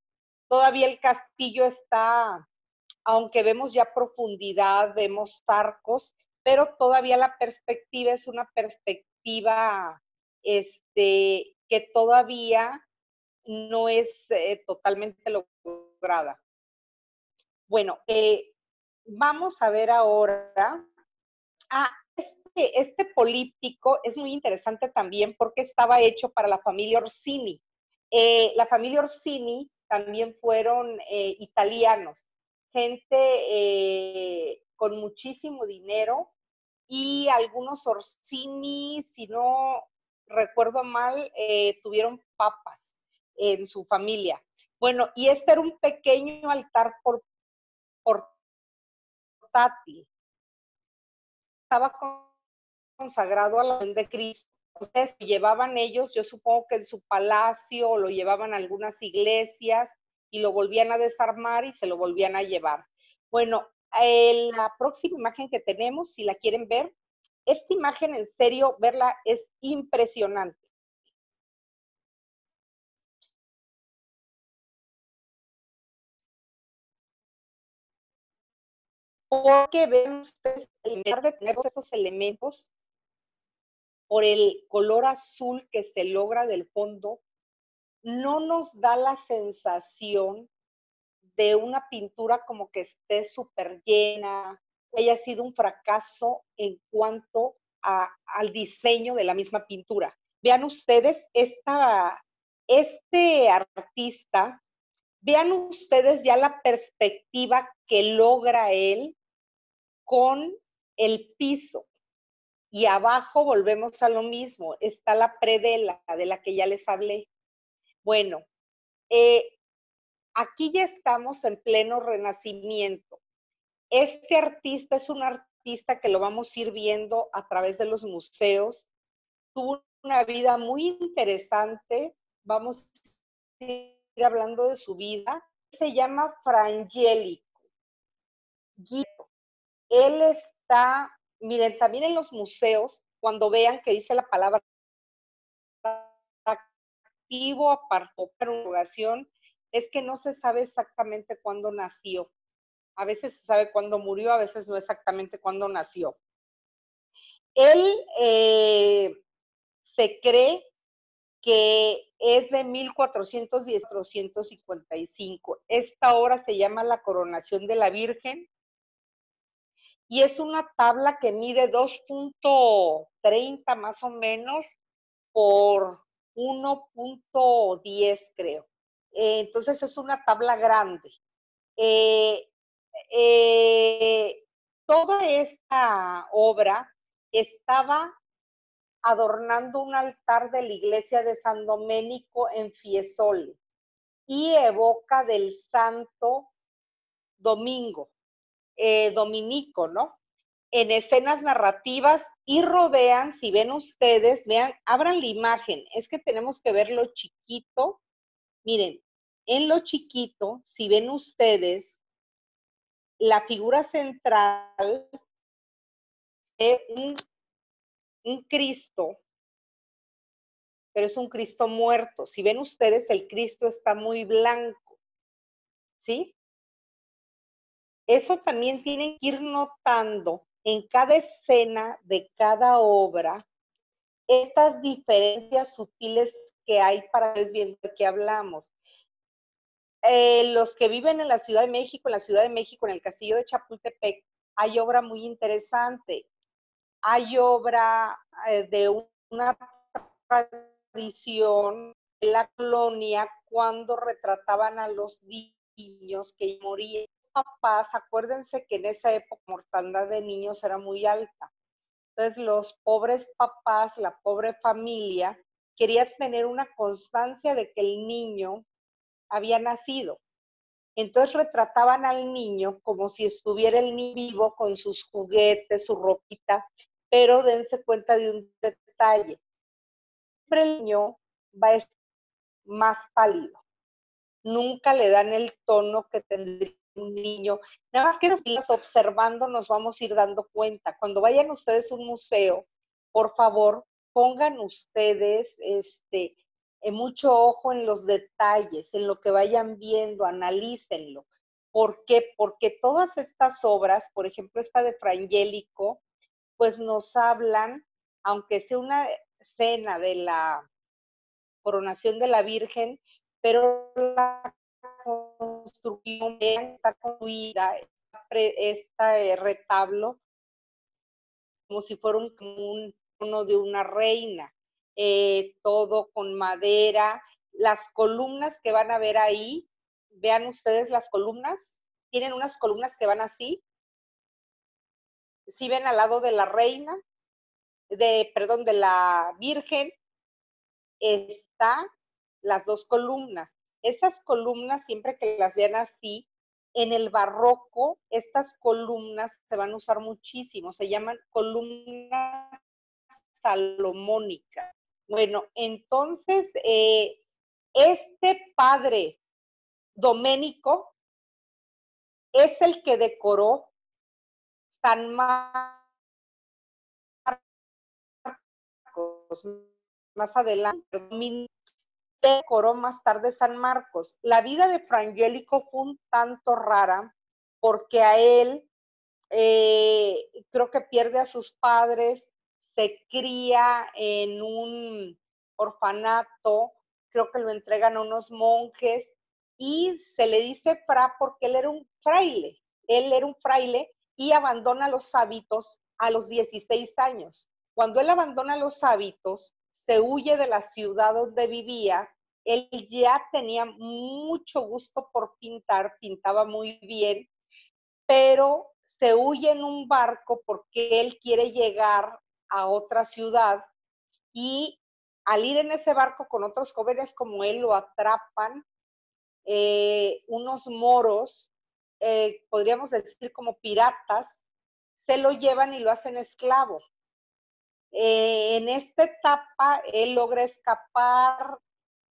todavía el castillo está, aunque vemos ya profundidad, vemos arcos, pero todavía la perspectiva es una perspectiva que todavía no es totalmente lograda. Bueno, vamos a ver ahora. Ah, este políptico es muy interesante también porque estaba hecho para la familia Orsini. La familia Orsini también fueron italianos, gente con muchísimo dinero y algunos Orsini, si no recuerdo mal, tuvieron papas en su familia. Bueno, y este era un pequeño altar portátil. Estaba consagrado a la Virgen de Cristo. Ustedes lo llevaban ellos, yo supongo que en su palacio, o lo llevaban a algunas iglesias y lo volvían a desarmar y se lo volvían a llevar. Bueno, la próxima imagen que tenemos, si la quieren ver, esta imagen en serio, verla es impresionante. Porque ven ustedes, en lugar de tener todos estos elementos, por el color azul que se logra del fondo, no nos da la sensación de una pintura como que esté súper llena, que haya sido un fracaso en cuanto al diseño de la misma pintura. Vean ustedes, este artista, vean ustedes ya la perspectiva que logra él con el piso. Y abajo volvemos a lo mismo, está la predela de la que ya les hablé. Bueno, aquí ya estamos en pleno renacimiento. Este artista es un artista que lo vamos a ir viendo a través de los museos. Tuvo una vida muy interesante. Vamos a ir hablando de su vida. Se llama Frangélico. Él está, miren, también en los museos, cuando vean que dice la palabra activo, apartó, prolongación, es que no se sabe exactamente cuándo nació. A veces se sabe cuándo murió, a veces no exactamente cuándo nació. Él se cree que es de 1410-455. Esta obra se llama La Coronación de la Virgen y es una tabla que mide 2.30 más o menos por 1.10, creo. Entonces es una tabla grande. Eh, Toda esta obra estaba adornando un altar de la iglesia de San Domenico en Fiesole y evoca del santo Domingo, dominico, ¿no? En escenas narrativas y rodean, si ven ustedes, vean, abran la imagen, es que tenemos que ver lo chiquito. Miren, en lo chiquito, si ven ustedes, la figura central es un Cristo, pero es un Cristo muerto. Si ven ustedes, el Cristo está muy blanco, ¿sí? Eso también tienen que ir notando en cada escena de cada obra, estas diferencias sutiles que hay para viendo de qué hablamos. Los que viven en la Ciudad de México, en el Castillo de Chapultepec, hay obra muy interesante. Hay obra de una tradición de la colonia cuando retrataban a los niños que morían. Papás, acuérdense que en esa época la mortandad de niños era muy alta. Entonces los pobres papás, la pobre familia, querían tener una constancia de que el niño había nacido. Entonces retrataban al niño como si estuviera el niño vivo con sus juguetes, su ropita, pero dense cuenta de un detalle. Siempre el niño va a estar más pálido. Nunca le dan el tono que tendría un niño. Nada más que observando nos vamos a ir dando cuenta. Cuando vayan ustedes a un museo, por favor, pongan ustedes mucho ojo en los detalles, en lo que vayan viendo, analícenlo. ¿Por qué? Porque todas estas obras, por ejemplo, esta de Frangélico, pues nos hablan, aunque sea una escena de la coronación de la Virgen, pero la construcción está construida, este retablo, como si fuera un trono de una reina, todo con madera. Las columnas que van a ver ahí, vean ustedes las columnas, tienen unas columnas que van así, si ven al lado de la reina, de la Virgen, está las dos columnas. Esas columnas, siempre que las vean así, en el barroco, estas columnas se van a usar muchísimo, se llaman columnas salomónicas. Bueno, entonces, este padre Doménico es el que decoró San Marcos más adelante, decoró más tarde San Marcos. La vida de Frangélico fue un tanto rara porque a él creo que pierde a sus padres, se cría en un orfanato, creo que lo entregan a unos monjes y se le dice fra porque él era un fraile y abandona los hábitos a los 16 años. Cuando él abandona los hábitos, se huye de la ciudad donde vivía. Él ya tenía mucho gusto por pintar, pintaba muy bien, pero se huye en un barco porque él quiere llegar a otra ciudad y al ir en ese barco con otros jóvenes como él lo atrapan unos moros, podríamos decir como piratas, se lo llevan y lo hacen esclavo. En esta etapa él logra escapar,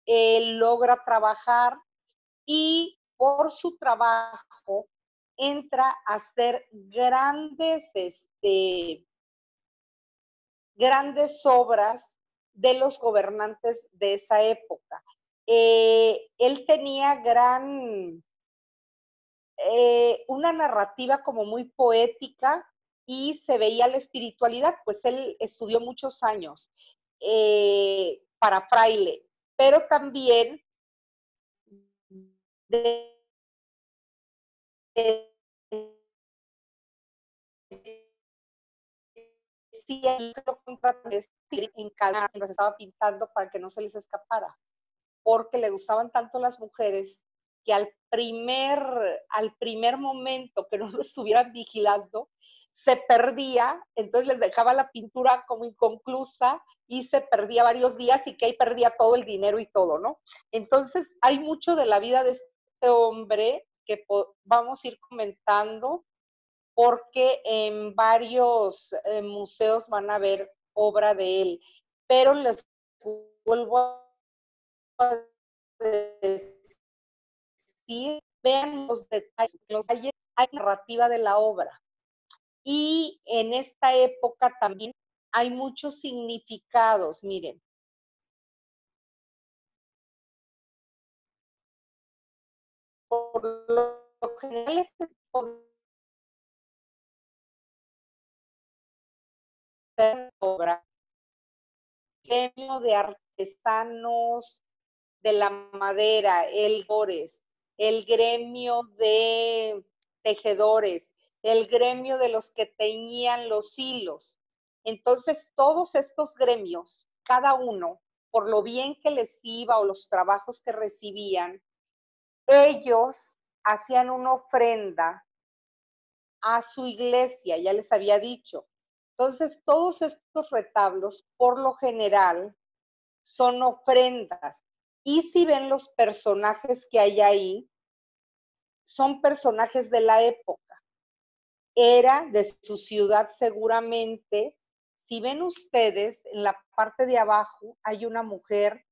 él logra trabajar y por su trabajo entra a hacer grandes obras de los gobernantes de esa época. Él tenía una narrativa como muy poética y se veía la espiritualidad, pues él estudió muchos años para fraile, pero también en cada los estaba pintando para que no se les escapara, porque le gustaban tanto las mujeres que al primer momento que no lo estuvieran vigilando, se perdía, entonces les dejaba la pintura como inconclusa y se perdía varios días y que ahí perdía todo el dinero y todo, ¿no? Entonces hay mucho de la vida de este hombre que vamos a ir comentando porque en varios museos van a ver obra de él, pero les vuelvo a decir, vean los detalles hay narrativa de la obra. Y en esta época también hay muchos significados, miren. Por lo general, este tipo de obra, gremio de artesanos de la madera, el gremio de tejedores, el gremio de los que teñían los hilos. Entonces, todos estos gremios, cada uno, por lo bien que les iba o los trabajos que recibían, ellos hacían una ofrenda a su iglesia, ya les había dicho. Entonces, todos estos retablos, por lo general, son ofrendas. Y si ven los personajes que hay ahí, son personajes de la época. Era de su ciudad seguramente. Si ven ustedes, en la parte de abajo hay una mujer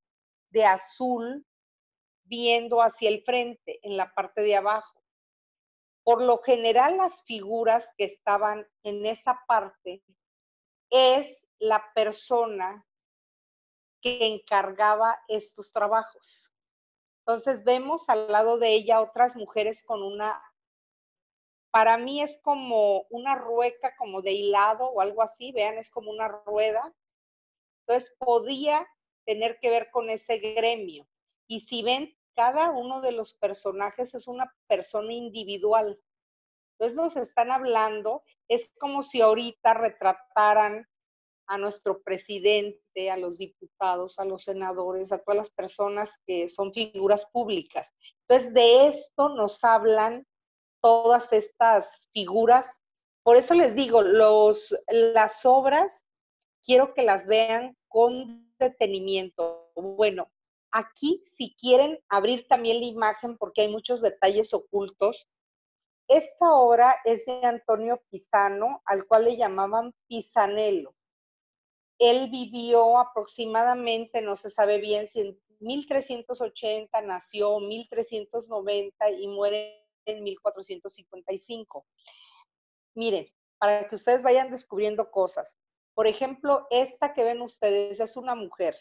de azul viendo hacia el frente, en la parte de abajo. Por lo general, las figuras que estaban en esa parte es la persona que encargaba estos trabajos. Entonces vemos al lado de ella otras mujeres con para mí es como una rueca como de hilado o algo así, vean, es como una rueda. Entonces podía tener que ver con ese gremio. Y si ven, cada uno de los personajes es una persona individual. Entonces nos están hablando, es como si ahorita retrataran a nuestro presidente, a los diputados, a los senadores, a todas las personas que son figuras públicas. Entonces, de esto nos hablan todas estas figuras. Por eso les digo, las obras quiero que las vean con detenimiento. Bueno, aquí si quieren abrir también la imagen porque hay muchos detalles ocultos. Esta obra es de Antonio Pisano, al cual le llamaban Pisanello. Él vivió aproximadamente, no se sabe bien si en 1380 nació, 1390 y muere en 1455. Miren, para que ustedes vayan descubriendo cosas. Por ejemplo, esta que ven ustedes es una mujer.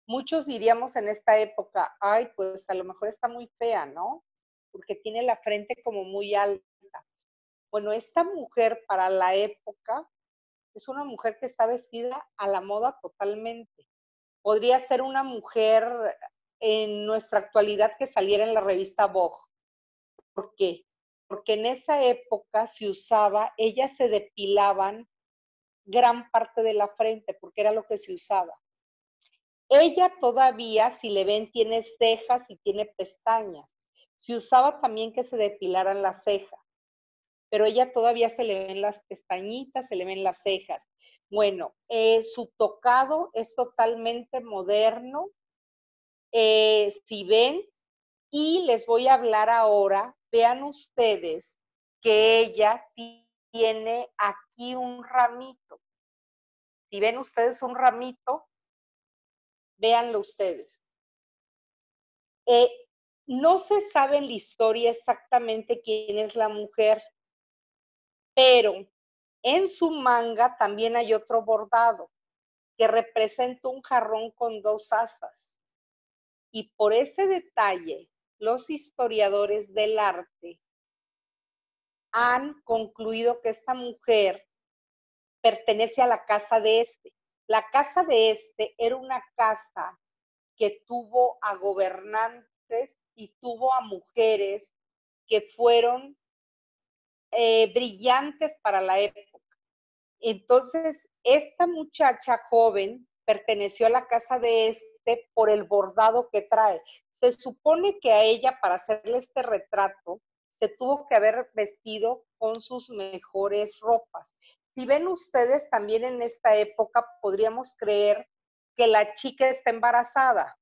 Muchos diríamos en esta época, ay, pues a lo mejor está muy fea, ¿no? Porque tiene la frente como muy alta. Bueno, esta mujer para la época es una mujer que está vestida a la moda totalmente. Podría ser una mujer en nuestra actualidad que saliera en la revista Vogue. ¿Por qué? Porque en esa época se usaba, ellas se depilaban gran parte de la frente, porque era lo que se usaba. Ella todavía, si le ven, tiene cejas y tiene pestañas. Se usaba también que se depilaran las cejas, pero ella todavía se le ven las pestañitas, se le ven las cejas. Bueno, su tocado es totalmente moderno. Si ven, y les voy a hablar ahora, vean ustedes que ella tiene aquí un ramito. Si ven ustedes un ramito, véanlo ustedes. No se sabe en la historia exactamente quién es la mujer, pero en su manga también hay otro bordado que representa un jarrón con 2 asas. Y por ese detalle, los historiadores del arte han concluido que esta mujer pertenece a la casa de este. La casa de este era una casa que tuvo a gobernantes y tuvo a mujeres que fueron brillantes para la época. Entonces, esta muchacha joven perteneció a la casa de este por el bordado que trae. Se supone que a ella, para hacerle este retrato, se tuvo que haber vestido con sus mejores ropas. Si ven ustedes, también en esta época podríamos creer que la chica está embarazada.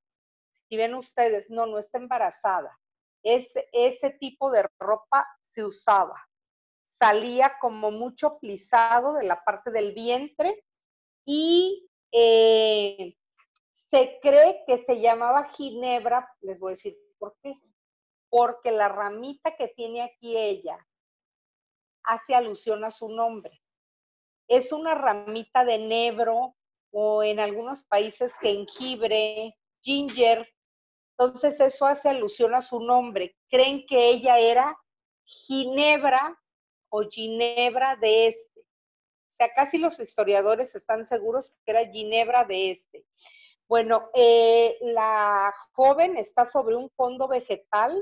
Si ven ustedes, no, no está embarazada. Ese tipo de ropa se usaba. Salía como mucho plisado de la parte del vientre y se cree que se llamaba ginebra, les voy a decir por qué, porque la ramita que tiene aquí ella hace alusión a su nombre. Es una ramita de enebro o en algunos países jengibre, ginger, entonces eso hace alusión a su nombre. Creen que ella era Ginebra o Ginebra de Este. O sea, casi los historiadores están seguros que era Ginebra de Este. Bueno, la joven está sobre un fondo vegetal.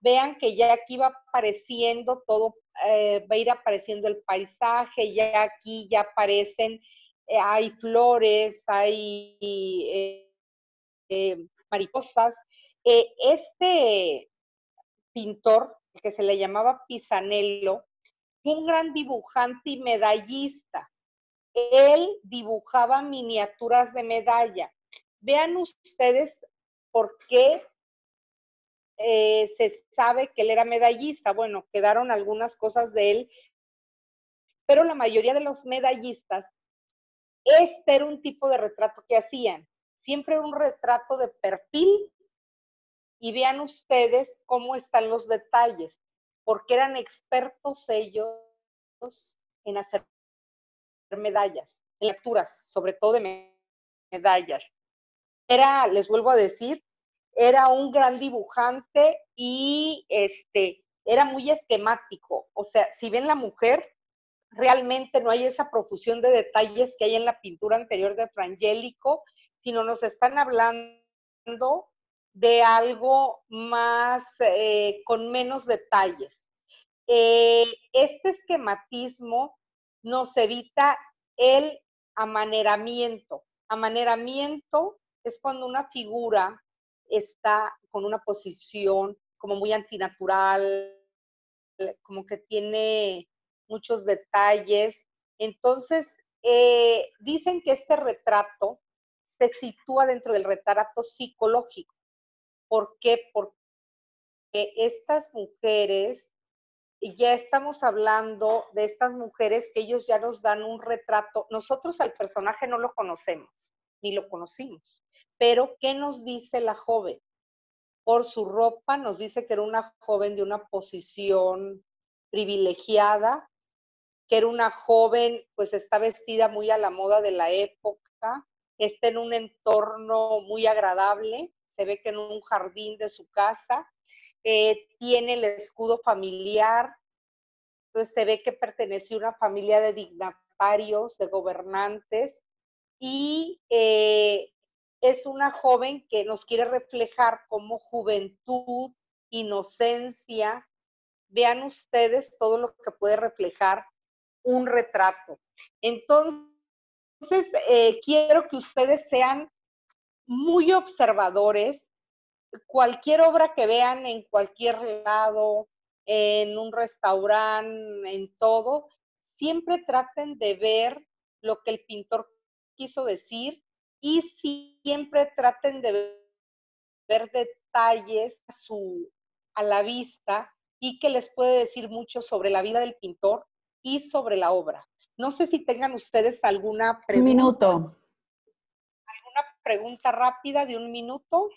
Vean que ya aquí va apareciendo todo, va a ir apareciendo el paisaje, ya aquí ya aparecen, hay flores, hay mariposas. Este pintor, que se le llamaba Pisanello, un gran dibujante y medallista. Él dibujaba miniaturas de medalla. Vean ustedes por qué se sabe que él era medallista. Bueno, quedaron algunas cosas de él, pero la mayoría de los medallistas, este era un tipo de retrato que hacían. Siempre era un retrato de perfil y vean ustedes cómo están los detalles, porque eran expertos ellos en hacer medallas, en lecturas, sobre todo de medallas. Era, les vuelvo a decir, era un gran dibujante y era muy esquemático. O sea, si ven la mujer, realmente no hay esa profusión de detalles que hay en la pintura anterior de Frangélico, sino nos están hablando de algo más, con menos detalles. Este esquematismo nos evita el amaneramiento. Amaneramiento es cuando una figura está con una posición como muy antinatural, como que tiene muchos detalles. Entonces, dicen que este retrato se sitúa dentro del retrato psicológico. ¿Por qué? Porque estas mujeres, ya estamos hablando de estas mujeres que ellos ya nos dan un retrato. Nosotros al personaje no lo conocemos, ni lo conocimos. Pero, ¿qué nos dice la joven? Por su ropa nos dice que era una joven de una posición privilegiada, que era una joven, pues está vestida muy a la moda de la época, está en un entorno muy agradable, se ve que en un jardín de su casa, tiene el escudo familiar, entonces se ve que pertenecía a una familia de dignatarios, de gobernantes, y es una joven que nos quiere reflejar como juventud, inocencia. Vean ustedes todo lo que puede reflejar un retrato. Entonces, quiero que ustedes sean muy observadores. Cualquier obra que vean en cualquier lado, en un restaurante, en todo, siempre traten de ver lo que el pintor quiso decir y siempre traten de ver detalles a la vista y que les puede decir mucho sobre la vida del pintor y sobre la obra. No sé si tengan ustedes alguna Un minuto. alguna pregunta rápida de un minuto.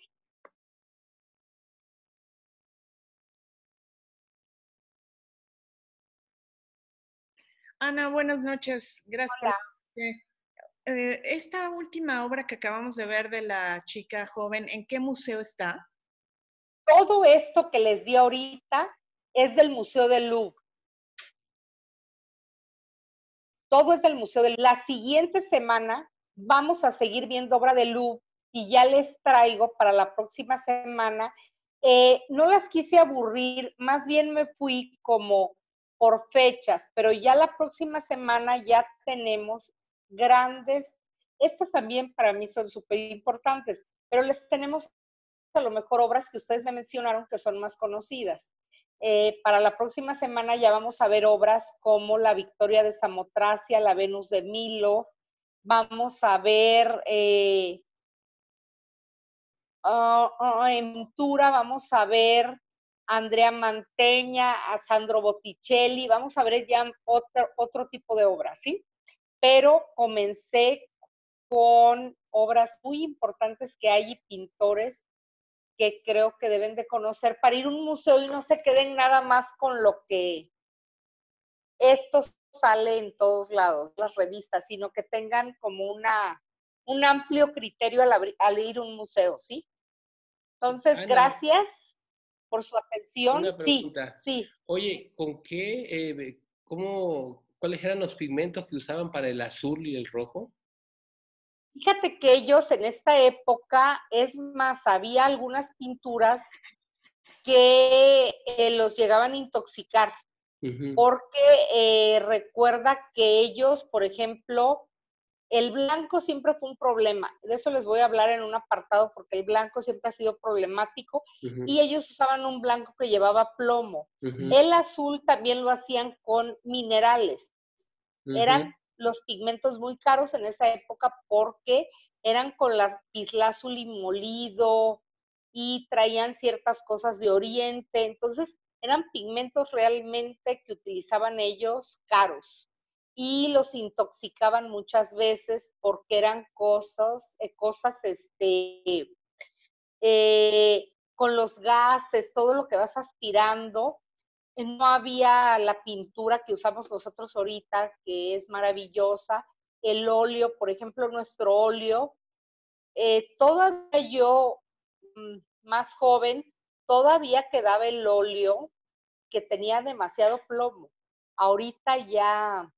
Ana, buenas noches. Gracias Hola. Esta última obra que acabamos de ver de la chica joven, ¿en qué museo está? Todo esto que les di ahorita es del Museo del Louvre. Todo es del Museo del Louvre. La siguiente semana vamos a seguir viendo obra del Louvre y ya les traigo para la próxima semana. No las quise aburrir, más bien me fui como por fechas, pero ya la próxima semana ya tenemos grandes, estas también para mí son súper importantes, pero les tenemos a lo mejor obras que ustedes me mencionaron que son más conocidas. Para la próxima semana ya vamos a ver obras como La Victoria de Samotracia, La Venus de Milo, vamos a ver en Tura, vamos a ver a Andrea Manteña, a Sandro Botticelli, vamos a ver ya otro tipo de obras, ¿sí? Pero comencé con obras muy importantes que hay y pintores que creo que deben de conocer para ir a un museo y no se queden nada más con lo que esto sale en todos lados, las revistas, sino que tengan como un amplio criterio al ir a un museo, ¿sí? Entonces, Ana, gracias por su atención. una pregunta. Sí. Oye, ¿cuáles eran los pigmentos que usaban para el azul y el rojo? Fíjate que ellos en esta época, es más, había algunas pinturas que los llegaban a intoxicar, porque recuerda que ellos, por ejemplo, el blanco siempre fue un problema. De eso les voy a hablar en un apartado porque el blanco siempre ha sido problemático y ellos usaban un blanco que llevaba plomo. El azul también lo hacían con minerales. Eran los pigmentos muy caros en esa época porque eran con lapislázuli molido y traían ciertas cosas de Oriente. Entonces, eran pigmentos realmente que utilizaban ellos caros y los intoxicaban muchas veces porque eran cosas con los gases, todo lo que vas aspirando. No había la pintura que usamos nosotros ahorita, que es maravillosa. El óleo, por ejemplo, nuestro óleo, todavía yo, más joven, todavía quedaba el óleo que tenía demasiado plomo. Ahorita ya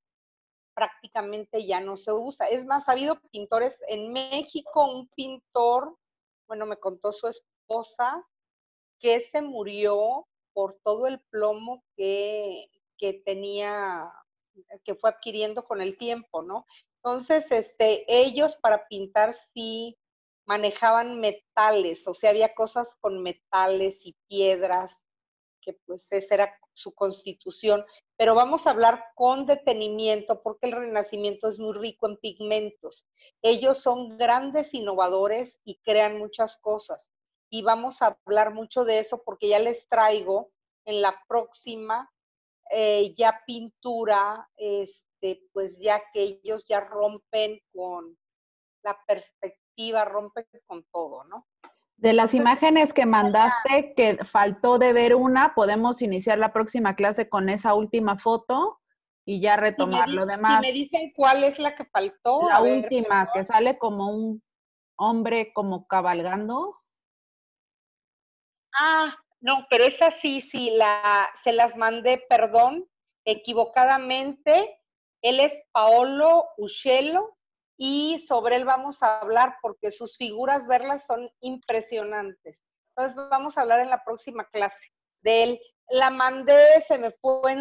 prácticamente ya no se usa. Es más, ha habido pintores en México, un pintor, bueno, me contó su esposa, que se murió por todo el plomo que tenía, que fue adquiriendo con el tiempo, ¿no? Entonces, ellos para pintar sí manejaban metales, o sea, había cosas con metales y piedras, que pues esa era su constitución. Pero vamos a hablar con detenimiento porque el Renacimiento es muy rico en pigmentos. Ellos son grandes innovadores y crean muchas cosas. Y vamos a hablar mucho de eso porque ya les traigo en la próxima ya pintura, pues ya que ellos ya rompen con la perspectiva, rompen con todo, ¿no? De las imágenes que mandaste, que faltó de ver una, podemos iniciar la próxima clase con esa última foto y ya retomar lo demás. Si me dicen cuál es la que faltó. La última, que sale como un hombre como cabalgando. No, pero esa sí, se las mandé, perdón, equivocadamente. Él es Paolo Uccello y sobre él vamos a hablar porque sus figuras, verlas son impresionantes. Entonces vamos a hablar en la próxima clase de él. La mandé, se me fue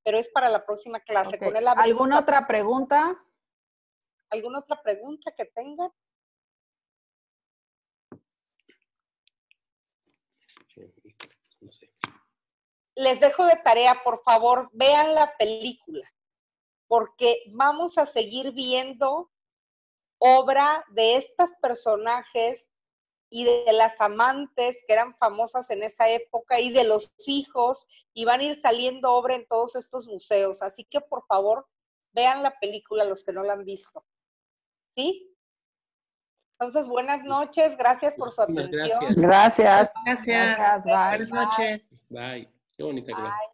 pero es para la próxima clase. Okay. Con él ¿Alguna otra pregunta? ¿Alguna otra pregunta que tengan? No sé. Les dejo de tarea, por favor, vean la película, porque vamos a seguir viendo obra de estos personajes y de las amantes que eran famosas en esa época y de los hijos, y van a ir saliendo obra en todos estos museos. Así que, por favor, vean la película los que no la han visto. ¿Sí? Entonces, buenas noches, gracias por su atención. Gracias. Gracias. Bye. Buenas noches. Bye. Qué bonita clase.